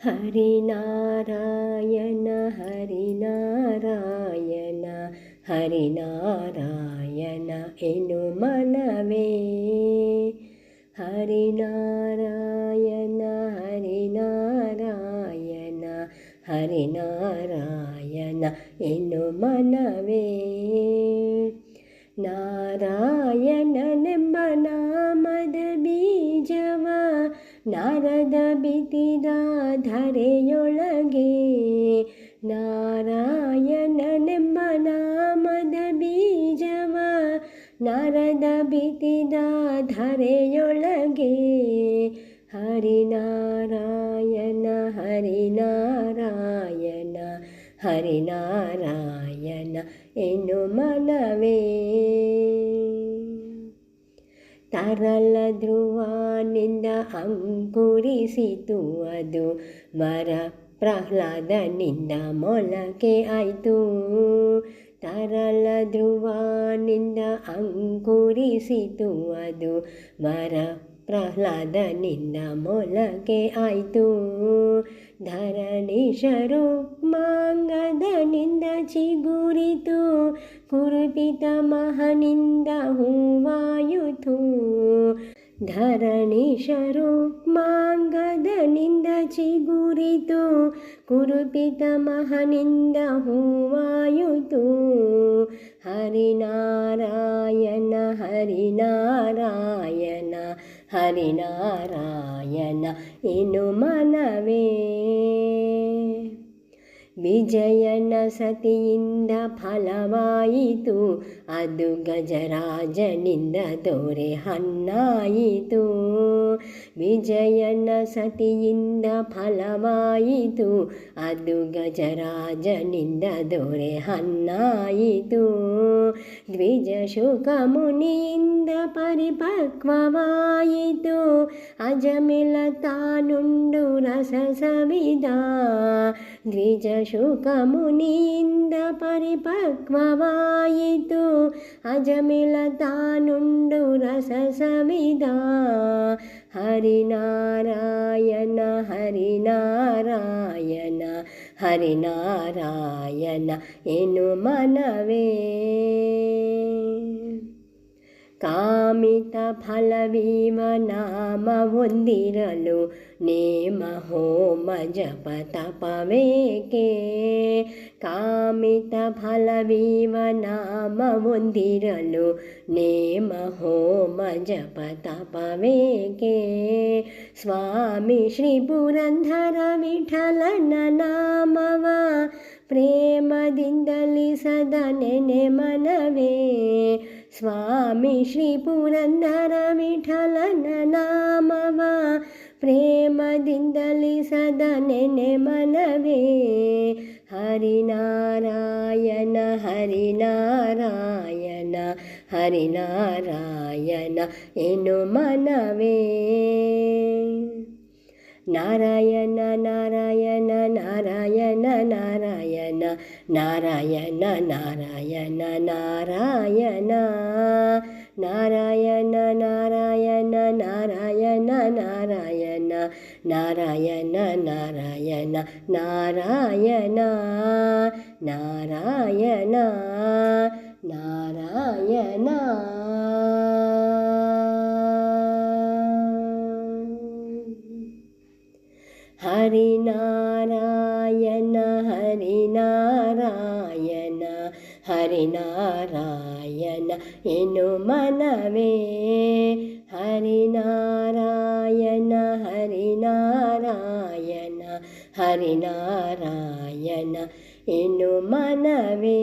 ಹರಿನಾರಾಯಣ ಹರಿನಾರಾಯಣ ಹರಿನಾರಾಯಣ ಎನು ಮನವೇ. ಹರಿನಾರಾಯಣ ಹರಿನಾರಾಯಣ ಹರಿನಾರಾಯಣ ಎನು ಮನವೇ. ನಾರಾಯಣನೆಂಬ ನಾಮದ ಬೀಜವ ನಾರದ ಬಿತ್ತಿದ ಧರೆಯೊಳಗೆ. ನಾರಾಯಣನೆಂಬ ನಾಮದ ಬೀಜವ ನಾರದ ಬಿತ್ತಿದ ಧರೆಯೊಳಗೆ. ಹರಿನಾರಾಯಣ ಹರಿನಾರಾಯಣ ಹರಿನಾರಾಯಣ ಎನು ಮನವೇ. ತರಲ ಧ್ರುವನಿಂದ ಅಂಕುರಿಸಿತು ಅದು ಮರ ಪ್ರಹ್ಲಾದನಿಂದ ಮೊಳಕೆ ಆಯಿತು. ತರಲ ಧ್ರುವನಿಂದ ಅಂಕುರಿಸಿತು ಅದು ಮರ ಪ್ರಹ್ಲಾದನಿಂದ ಮೊಳಕೆ ಆಯಿತು. ಧರಣೀಶರು ಮಾಂಗದನಿಂದ ಚಿಗುರಿತು ಕುರುಪಿತ ಮಹನಿಂದ ಹೂವಾಯುತು. ಧರಣೀಶರು ಮಾಂಗದನಿಂದ ಚಿಗುರಿತು ಕುರುಪಿತ ಮಹನಿಂದ ಹೂವಾಯುತು. ಹರಿನಾರಾಯಣ ಹರಿನಾರಾಯಣ ಹರಿನಾರಾಯಣ ಎನು ಮನವೇ. ವಿಜಯನ ಸತಿಯಿಂದ ಫಲವಾಯಿತು ಅದು ಗಜರಾಜನಿಂದ ದೊರೆ ಹಣ್ಣಾಯಿತು. ವಿಜಯನ ಸತಿಯಿಂದ ಫಲವಾಯಿತು ಅದು ಗಜರಾಜನಿಂದ ದೊರೆ ಹಣ್ಣಾಯಿತು. ದ್ವಿಜ ಶುಕ ಮುನಿಯಿಂದ ಪರಿಪಕ್ವವಾಯಿತು ಅಜಮಿಲ ತಾನುಂಡು ರಸ ಸವಿದ. ದ್ವಿಜ ಶುಕ ಮುನಿಯಿಂದ ಪರಿಪಕ್ವವಾಯಿತು ಅಜಮಿಲ ತಾನುಂಡು ರಸ ಸವಿದ. ಹರಿನಾರಾಯಣ ಹರಿನಾರಾಯಣ ಹರಿನಾರಾಯಣ ಎನು ಮನವೇ. ಕಾಮಿತ ಫಲವೀವ ನಾಮ ಹೊಂದಿರಲು ನೇಮ ಹೋಮ ಜಪ ತಪವೇಕೆ. ಕಾಮಿತ ಫಲವೀವ ನಾಮ ಹೊಂದಿರಲು ನೇಮ ಹೋಮ ಜಪ ತಪವೇಕೆ. ಸ್ವಾಮಿ ಶ್ರೀ ಪುರಂದರ ವಿಠಲನ ನಾಮವ ಪ್ರೇಮದಿಂದಲಿ ಸದಾ ನೆನೆ ಮನವೇ. ಸ್ವಾಮಿ ಶ್ರೀ ಪುರಂದರ ವಿಠಲನ ನಾಮವ ಪ್ರೇಮದಿಂದಲಿ ಸದಾ ನೆನೆ ಮನವೇ. ಹರಿನಾರಾಯಣ ಹರಿನಾರಾಯಣ ಹರಿನಾರಾಯಣ ಎನು ಮನವೇ. ನಾರಾಯಣ ನಾರಾಯಣ ನಾರಾಯಣ ನಾರಾಯಣ ನಾರಾಯಣ ನಾರಾಯಣ ನಾರಾಯಣ ನಾರಾಯಣ ನಾರಾಯಣ ನಾರಾಯಣ ನಾರಾಯಣ ನಾರಾಯಣ ನಾರಾಯಣ ನಾರಾಯಣ ನಾರಾಯಣ ನಾರಾಯಣ. ಹರಿನಾರಾಯಣ ಹರಿನಾರಾಯಣ ಹರಿನಾರಾಯಣ ಎನು ಮನವೇ. ಹರಿನಾರಾಯಣ ಹರಿನಾರಾಯಣ ಹರಿನಾರಾಯಣ. ಹರಿನಾರಾಯಣ ಎನ್ನು ಮನವೇ.